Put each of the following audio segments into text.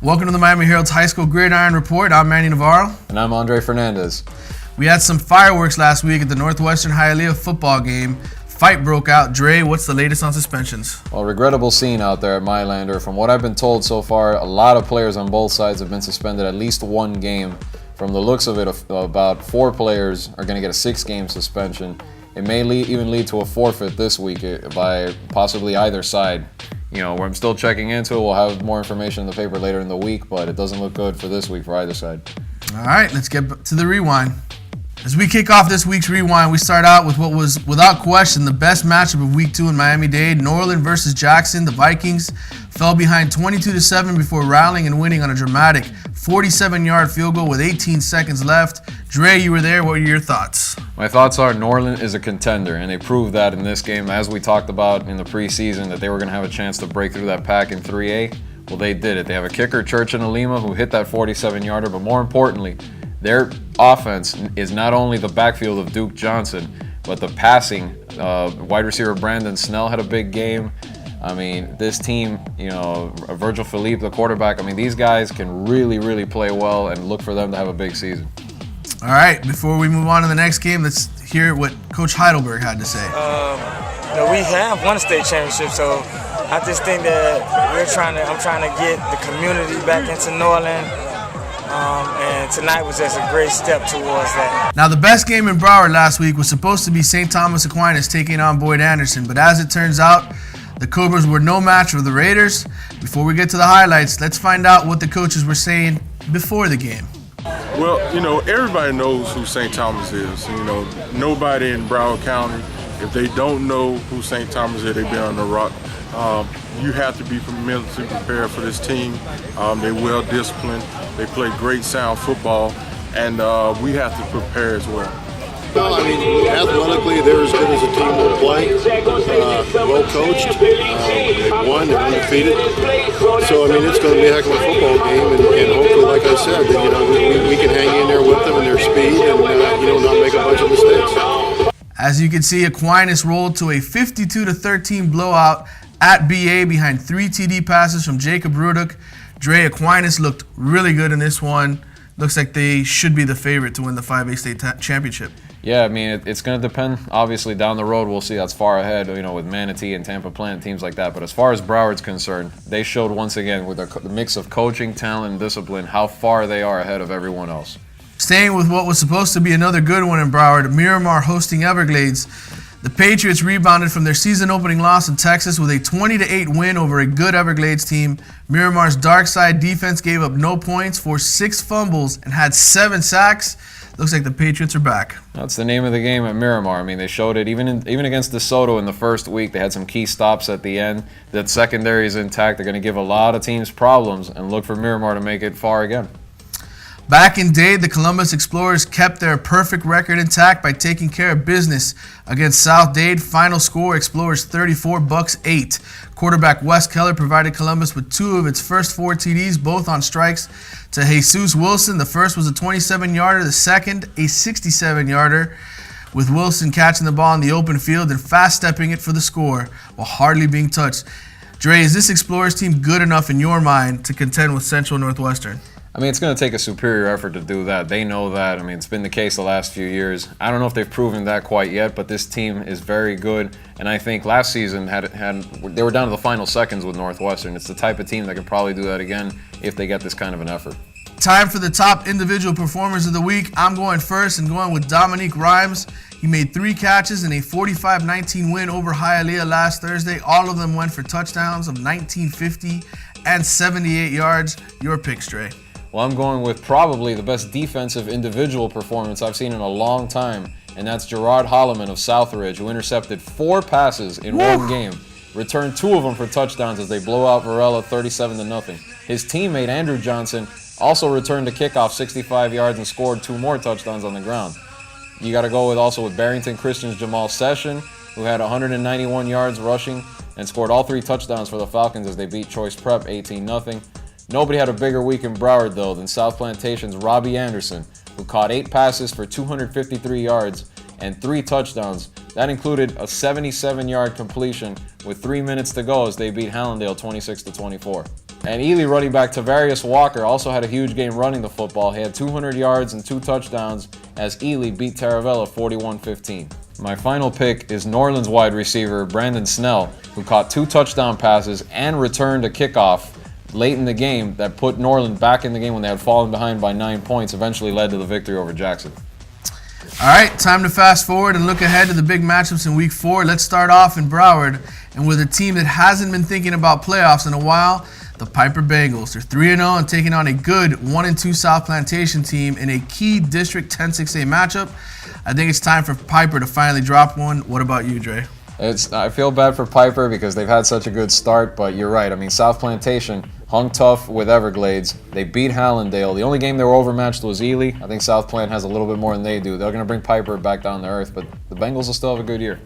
Welcome to the Miami Herald's High School Gridiron Report. I'm Manny Navarro. And I'm Fernandez. We had some fireworks last week at the Northwestern Hialeah football game. Fight broke out. Dre, what's the latest on suspensions? Well, regrettable scene out there at Mylander. From what I've been told so far, a lot of players on both sides have been suspended at least one game. From the looks of it, about 4 players are going to get a 6-game suspension. It may even lead to a forfeit this week by possibly either side. I'm still checking into it. We'll have more information in the paper later in the week, but it doesn't look good for this week for either side. All right, let's get to the rewind. As we kick off this week's rewind, we start out with what was, without question, the best matchup of Week 2 in Miami-Dade. Norland versus Jackson. The Vikings fell behind 22-7 before rallying and winning on a dramatic 47-yard field goal with 18 seconds left. Dre, you were there. What are your thoughts? My thoughts are Norland is a contender, and they proved that in this game, as we talked about in the preseason, that they were going to have a chance to break through that pack in 3A. Well, they did it. They have a kicker, Church and Alima, who hit that 47-yarder, but more importantly, their offense is not only the backfield of Duke Johnson, but the passing. Wide receiver Brandon Snell had a big game. I mean, this team, Virgil Philippe, the quarterback, these guys can really, really play well, and look for them to have a big season. All right, before we move on to the next game, let's hear what Coach Heidelberg had to say. We have won a state championship, so I just think that I'm trying to get the community back into Norland. And tonight was just a great step towards that. Now, the best game in Broward last week was supposed to be St. Thomas Aquinas taking on Boyd Anderson, but as it turns out, the Cobras were no match for the Raiders. Before we get to the highlights, let's find out what the coaches were saying before the game. Well, everybody knows who St. Thomas is. Nobody in Broward County, if they don't know who St. Thomas is, they've been on the rock. You have to be mentally prepared for this team. They're well disciplined. They play great sound football, and we have to prepare as well. Well, athletically, they're as good as a team will play. Well coached. They've won. They're undefeated. So, it's going to be a heck of a football game, and hopefully, like I said, we can hang in there with them and their speed, and not make a bunch of mistakes. As you can see, Aquinas rolled to a 52-13 blowout at BA behind 3 TD passes from Jacob Rudick. Dre, Aquinas looked really good in this one. Looks like they should be the favorite to win the 5A state championship. Yeah, it's going to depend. Obviously, down the road, we'll see. That's far ahead, with Manatee and Tampa Plant, teams like that. But as far as Broward's concerned, they showed once again with the mix of coaching, talent, and discipline how far they are ahead of everyone else. Staying with what was supposed to be another good one in Broward, Miramar hosting Everglades. The Patriots rebounded from their season-opening loss in Texas with a 20-8 win over a good Everglades team. Miramar's dark side defense gave up no points, forced 6 fumbles, and had 7 sacks. Looks like the Patriots are back. That's the name of the game at Miramar. They showed it even against DeSoto in the first week. They had some key stops at the end. That secondary is intact. They're going to give a lot of teams problems, and look for Miramar to make it far again. Back in Dade, the Columbus Explorers kept their perfect record intact by taking care of business against South Dade. Final score, Explorers 34, Bucks 8. Quarterback Wes Keller provided Columbus with 2 of its first 4 TDs, both on strikes to Jesus Wilson. The first was a 27-yarder, the second a 67-yarder, with Wilson catching the ball in the open field and fast-stepping it for the score while hardly being touched. Dre, is this Explorers team good enough in your mind to contend with Central Northwestern? It's going to take a superior effort to do that. They know that. It's been the case the last few years. I don't know if they've proven that quite yet, but this team is very good. And I think last season they were down to the final seconds with Northwestern. It's the type of team that can probably do that again if they get this kind of an effort. Time for the top individual performers of the week. I'm going first and going with Dominique Rhymes. He made 3 catches in a 45-19 win over Hialeah last Thursday. All of them went for touchdowns of 1950 and 78 yards. Your pick, Dre. Well, I'm going with probably the best defensive individual performance I've seen in a long time, and that's Gerard Holloman of Southridge, who intercepted 4 passes in one game, returned 2 of them for touchdowns as they blow out Varela 37-0. His teammate Andrew Johnson also returned a kickoff 65 yards and scored 2 more touchdowns on the ground. You got to go with Barrington Christian's Jamal Session, who had 191 yards rushing and scored all 3 touchdowns for the Falcons as they beat Choice Prep 18-0. Nobody had a bigger week in Broward, though, than South Plantation's Robbie Anderson, who caught 8 passes for 253 yards and 3 touchdowns. That included a 77-yard completion with 3 minutes to go as they beat Hallandale 26-24. And Ely running back Tavarius Walker also had a huge game running the football. He had 200 yards and 2 touchdowns as Ely beat Taravella 41-15. My final pick is New Orleans wide receiver Brandon Snell, who caught 2 touchdown passes and returned a kickoff late in the game that put New Orleans back in the game when they had fallen behind by 9 points, eventually led to the victory over Jackson. All right, time to fast forward and look ahead to the big matchups in Week 4. Let's start off in Broward, and with a team that hasn't been thinking about playoffs in a while, the Piper Bengals. They're 3-0 and taking on a good 1-2 South Plantation team in a key District 10-6A matchup. I think it's time for Piper to finally drop one. What about you, Dre? I feel bad for Piper because they've had such a good start, but you're right. I mean, South Plantation hung tough with Everglades. They beat Hallandale. The only game they were overmatched was Ely. I think South Plant has a little bit more than they do. They're going to bring Piper back down to earth, but the Bengals will still have a good year.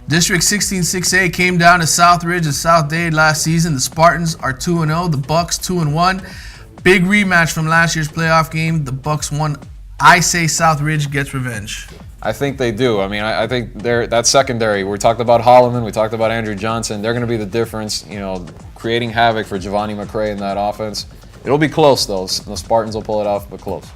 District 16-6A came down to Southridge and South Dade last season. The Spartans are 2-0. The Bucks 2-1. Big rematch from last year's playoff game. The Bucks won. I say Southridge gets revenge. I think they do. I mean, I think that secondary. We talked about Holloman. We talked about Andrew Johnson. They're going to be the difference, creating havoc for Giovanni McCray in that offense. It'll be close, though. The Spartans will pull it off, but close.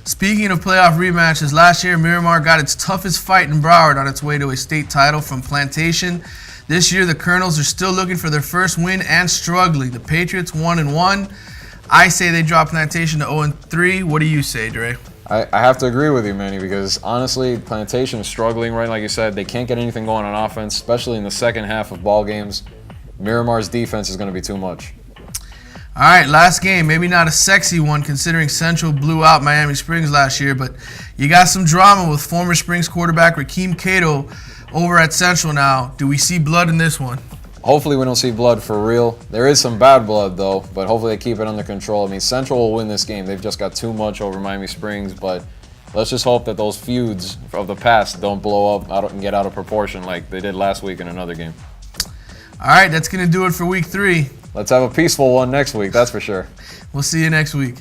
Speaking of playoff rematches, last year Miramar got its toughest fight in Broward on its way to a state title from Plantation. This year the Colonels are still looking for their first win and struggling. The Patriots 1-1. I say they drop Plantation to 0-3. What do you say, Dre? I have to agree with you, Manny, because honestly, Plantation is struggling, right? Like you said, they can't get anything going on offense, especially in the second half of ball games. Miramar's defense is going to be too much. All right, last game. Maybe not a sexy one considering Central blew out Miami Springs last year, but you got some drama with former Springs quarterback Rakeem Cato over at Central now. Do we see blood in this one? Hopefully we don't see blood for real. There is some bad blood, though, but hopefully they keep it under control. I mean, Central will win this game. They've just got too much over Miami Springs, but let's just hope that those feuds of the past don't blow up and get out of proportion like they did last week in another game. All right, that's going to do it for Week 3. Let's have a peaceful one next week, that's for sure. We'll see you next week.